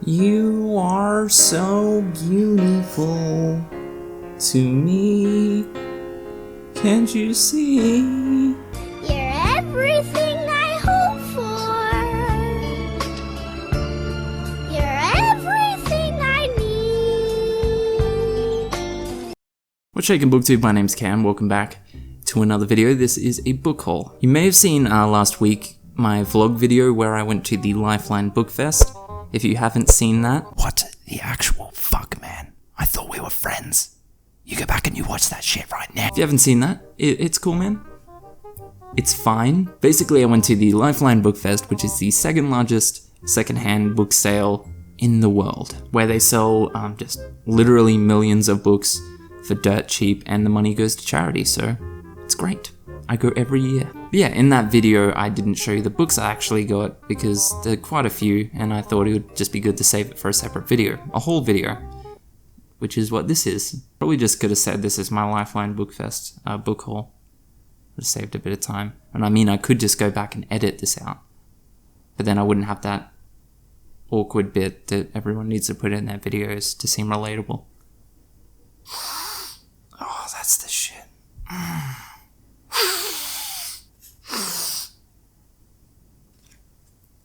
You are so beautiful to me. Can't you see? You're everything I hope for. You're everything I need. What's shaking booktube? My name's Cam. Welcome back to another video. This is a book haul. You may have seen last week my vlog video where I went to the Lifeline Book Fest. If you haven't seen that, what the actual fuck, man? I thought we were friends. You go back and you watch that shit right now. if you haven't seen that, it's cool, man. It's fine. Basically, I went to the Lifeline Book Fest, which is the second largest secondhand book sale in the world, where they sell just literally millions of books for dirt cheap, and the money goes to charity, so it's great. I go every year. But yeah, in that video, I didn't show you the books I actually got because there are quite a few, and I thought it would just be good to save it for a separate video, a whole video, which is what this is. Probably just could have said this is my Lifeline Book Fest book haul. Would have saved a bit of time. And I mean, I could just go back and edit this out, but then I wouldn't have that awkward bit that everyone needs to put in their videos to seem relatable. Oh, that's the shit.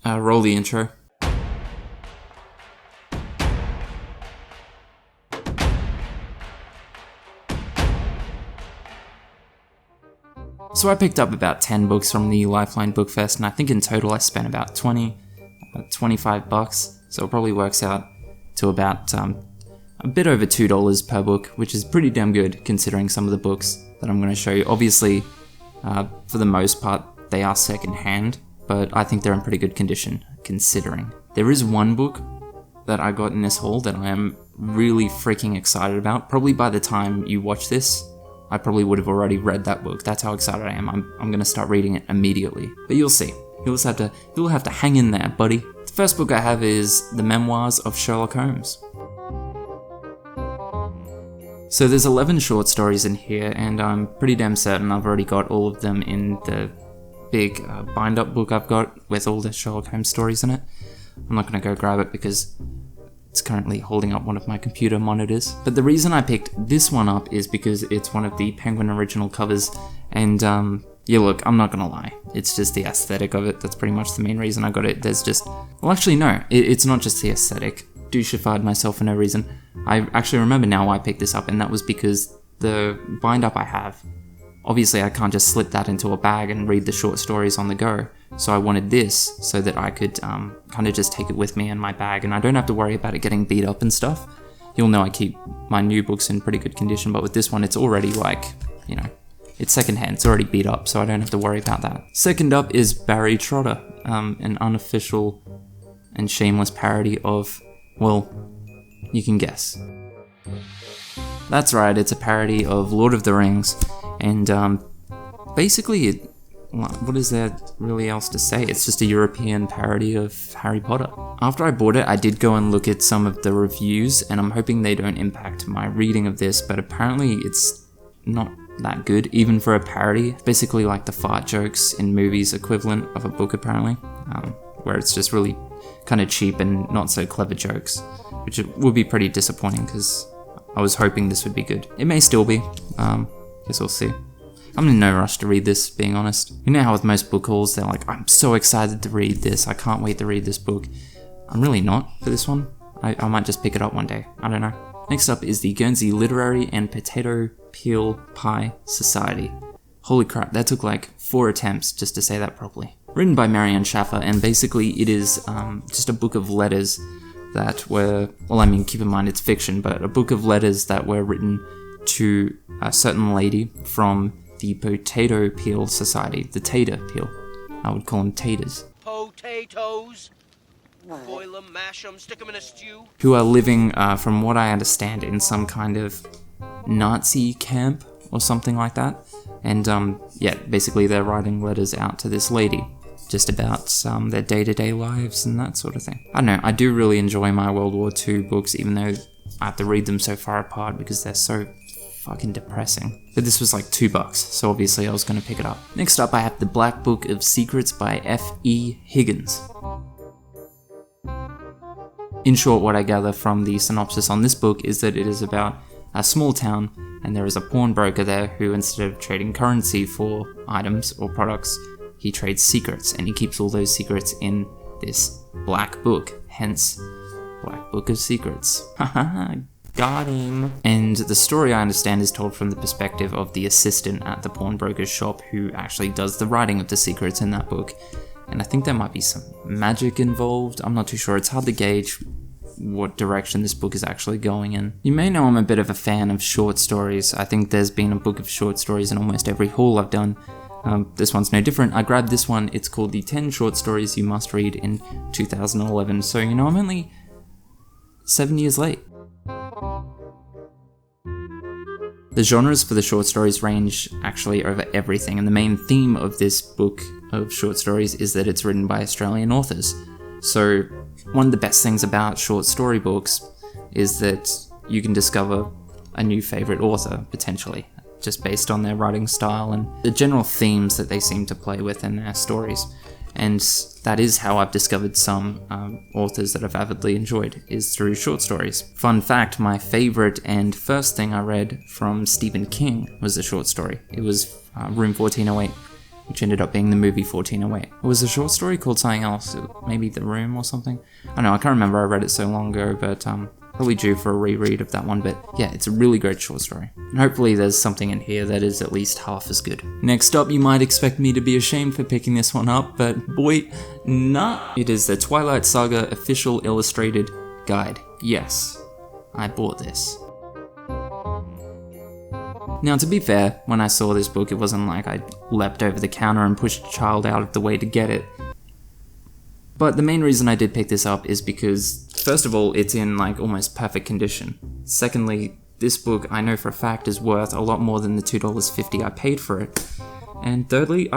Roll the intro. So I picked up about 10 books from the Lifeline Book Fest, and I think in total I spent about 25 bucks. So it probably works out to about a bit over $2 per book, which is pretty damn good considering some of the books that I'm going to show you. Obviously, for the most part, they are secondhand, but I think they're in pretty good condition considering. There is one book that I got in this haul that I am really freaking excited about. Probably by the time you watch this, I probably would have already read that book. That's how excited I am. I'm gonna start reading it immediately. But you'll see. You'll have to hang in there, buddy. The first book I have is The Memoirs of Sherlock Holmes. So there's 11 short stories in here, and I'm pretty damn certain I've already got all of them in the big bind-up book I've got with all the Sherlock Holmes stories in it. I'm not gonna go grab it because it's currently holding up one of my computer monitors. But the reason I picked this one up is because it's one of the Penguin original covers, and yeah, look, I'm not gonna lie, it's just the aesthetic of it. That's pretty much the main reason I got it. There's just, well actually no, it's not just the aesthetic. Douchified myself for no reason. I actually remember now why I picked this up, and that was because the bind-up I have, obviously I can't just slip that into a bag and read the short stories on the go. So I wanted this so that I could kind of just take it with me in my bag, and I don't have to worry about it getting beat up and stuff. You'll know I keep my new books in pretty good condition, but with this one it's already like, you know, it's secondhand, it's already beat up, so I don't have to worry about that. Second up is Barry Trotter, an unofficial and shameless parody of, well, you can guess. That's right, it's a parody of Lord of the Rings, and basically, what is there really else to say? It's just a European parody of Harry Potter. After I bought it, I did go and look at some of the reviews, and I'm hoping they don't impact my reading of this, but apparently it's not that good, even for a parody. Basically like the fart jokes in movies equivalent of a book, apparently, where it's just really kind of cheap and not so clever jokes, which would be pretty disappointing because I was hoping this would be good. It may still be, guess we'll see. I'm in no rush to read this, being honest. You know how with most book hauls, they're like, I'm so excited to read this, I can't wait to read this book. I'm really not for this one. I might just pick it up one day, I don't know. Next up is the Guernsey Literary and Potato Peel Pie Society. Holy crap, that took like 4 attempts just to say that properly. Written by Marianne Schaffer, and basically it is just a book of letters that were, well I mean keep in mind it's fiction, but a book of letters that were written to a certain lady from the Potato Peel Society, the Tater Peel. I would call them taters. Potatoes. Boil them, mash them, stick them in a stew. Who are living, from what I understand, in some kind of Nazi camp or something like that. And yeah, basically they're writing letters out to this lady, just about their day-to-day lives and that sort of thing. I don't know, I do really enjoy my World War II books, even though I have to read them so far apart because they're so fucking depressing. But this was like $2, so obviously I was going to pick it up. Next up I have The Black Book of Secrets by F.E. Higgins. In short, what I gather from the synopsis on this book is that it is about a small town, and there is a pawnbroker there who, instead of trading currency for items or products, he trades secrets, and he keeps all those secrets in this black book, hence Black Book of Secrets. Haha, got him. And the story, I understand, is told from the perspective of the assistant at the pawnbroker's shop who actually does the writing of the secrets in that book. And I think there might be some magic involved. I'm not too sure. It's hard to gauge what direction this book is actually going in. You may know I'm a bit of a fan of short stories. I think there's been a book of short stories in almost every haul I've done. This one's no different. I grabbed this one. It's called the 10 Short Stories You Must Read in 2011. So, I'm only 7 years late. The genres for the short stories range actually over everything, and the main theme of this book of short stories is that it's written by Australian authors. So, one of the best things about short story books is that you can discover a new favourite author, potentially, just based on their writing style and the general themes that they seem to play with in their stories. And that is how I've discovered some authors that I've avidly enjoyed, is through short stories. Fun fact, my favourite and first thing I read from Stephen King was a short story. It was Room 1408, which ended up being the movie 1408. It was a short story called something else, maybe The Room or something. I don't know, I can't remember, I read it so long ago, but probably due for a reread of that one, but yeah, it's a really great short story. And hopefully there's something in here that is at least half as good. Next up, you might expect me to be ashamed for picking this one up, but boy, nah. It is the Twilight Saga Official Illustrated Guide. Yes, I bought this. Now, to be fair, when I saw this book, it wasn't like I leapt over the counter and pushed a child out of the way to get it. But the main reason I did pick this up is because, first of all, it's in almost perfect condition. Secondly, this book I know for a fact is worth a lot more than the $2.50 I paid for it. And thirdly,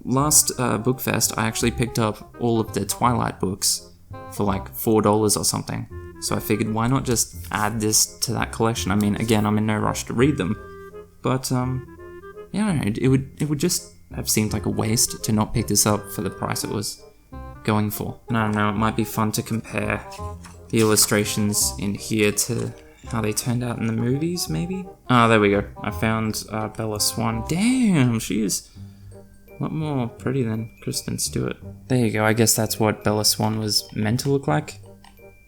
last Bookfest, I actually picked up all of the Twilight books for $4 or something. So I figured, why not just add this to that collection? I mean, again, I'm in no rush to read them. But, yeah, I don't know, it would just have seemed like a waste to not pick this up for the price it was going for. And I don't know, it might be fun to compare the illustrations in here to how they turned out in the movies, maybe? Ah, there we go. I found Bella Swan. Damn, she is a lot more pretty than Kristen Stewart. There you go, I guess that's what Bella Swan was meant to look like.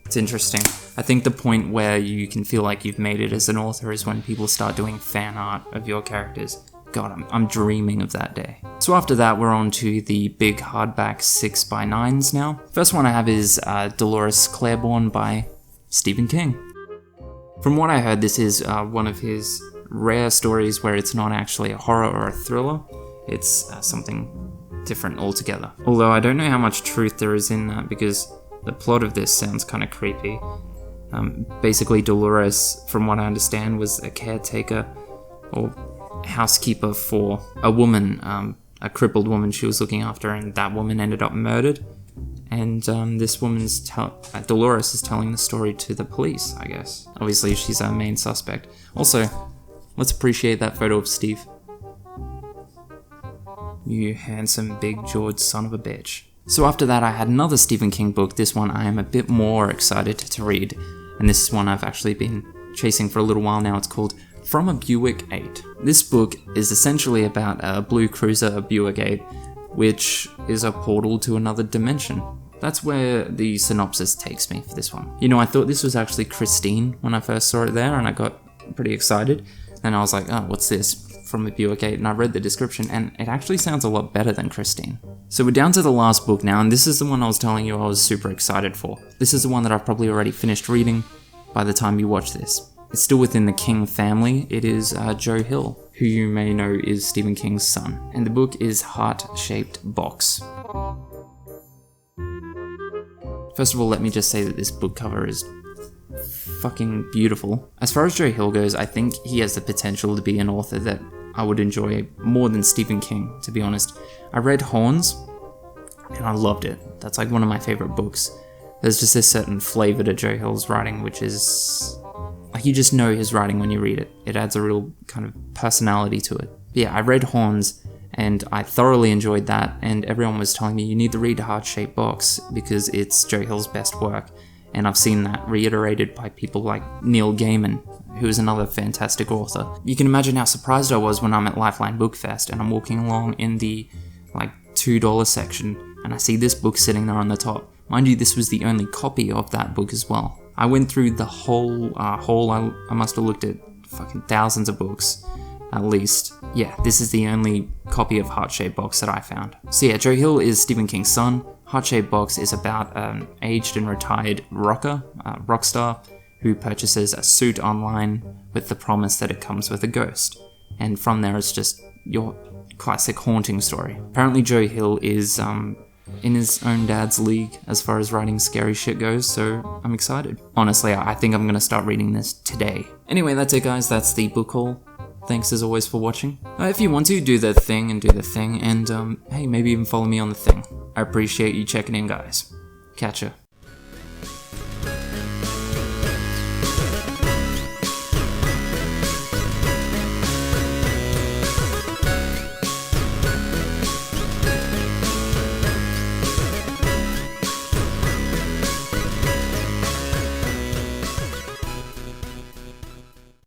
It's interesting. I think the point where you can feel like you've made it as an author is when people start doing fan art of your characters. God, I'm dreaming of that day. So after that, we're on to the big hardback 6x9s now. First one I have is Dolores Claiborne by Stephen King. From what I heard, this is one of his rare stories where it's not actually a horror or a thriller. It's something different altogether. Although I don't know how much truth there is in that, because the plot of this sounds kind of creepy. Basically, Dolores, from what I understand, was a caretaker or housekeeper for a woman, a crippled woman she was looking after, and that woman ended up murdered. And this woman's Dolores is telling the story to the police, I guess. Obviously, she's our main suspect. Also, let's appreciate that photo of Steve. You handsome, big George son of a bitch. So after that, I had another Stephen King book. This one I am a bit more excited to read, and this is one I've actually been chasing for a little while now. It's called From a Buick 8. This book is essentially about a blue cruiser, a Buick 8, which is a portal to another dimension. That's where the synopsis takes me for this one. I thought this was actually Christine when I first saw it there, and I got pretty excited. And I was like, oh, what's this? From a Buick 8, and I read the description, and it actually sounds a lot better than Christine. So we're down to the last book now, and this is the one I was telling you I was super excited for. This is the one that I've probably already finished reading by the time you watch this. It's still within the King family. It is Joe Hill, who you may know is Stephen King's son. And the book is HeartShaped Box. First of all, let me just say that this book cover is fucking beautiful. As far as Joe Hill goes, I think he has the potential to be an author that I would enjoy more than Stephen King, to be honest. I read Horns, and I loved it. That's one of my favorite books. There's just this certain flavor to Joe Hill's writing, which is you just know his writing when you read it. It adds a real kind of personality to it. But yeah, I read Horns, and I thoroughly enjoyed that, and everyone was telling me you need to read HeartShaped Box because it's Joe Hill's best work. and I've seen that reiterated by people like Neil Gaiman, who is another fantastic author. You can imagine how surprised I was when I'm at Lifeline Book Fest and I'm walking along in the like $2 section and I see this book sitting there on the top. Mind you, this was the only copy of that book as well. I went through the whole haul. I must have looked at fucking thousands of books, at least. Yeah, this is the only copy of HeartShaped Box that I found. So yeah, Joe Hill is Stephen King's son. HeartShaped Box is about an aged and retired rock star, who purchases a suit online with the promise that it comes with a ghost. And from there, it's just your classic haunting story. Apparently Joe Hill is in his own dad's league as far as writing scary shit goes, so I'm excited. Honestly, I think I'm gonna start reading this today. Anyway, that's it guys, that's the book haul. Thanks as always for watching. If you want to, do the thing, and hey, maybe even follow me on the thing. I appreciate you checking in guys. Catch ya.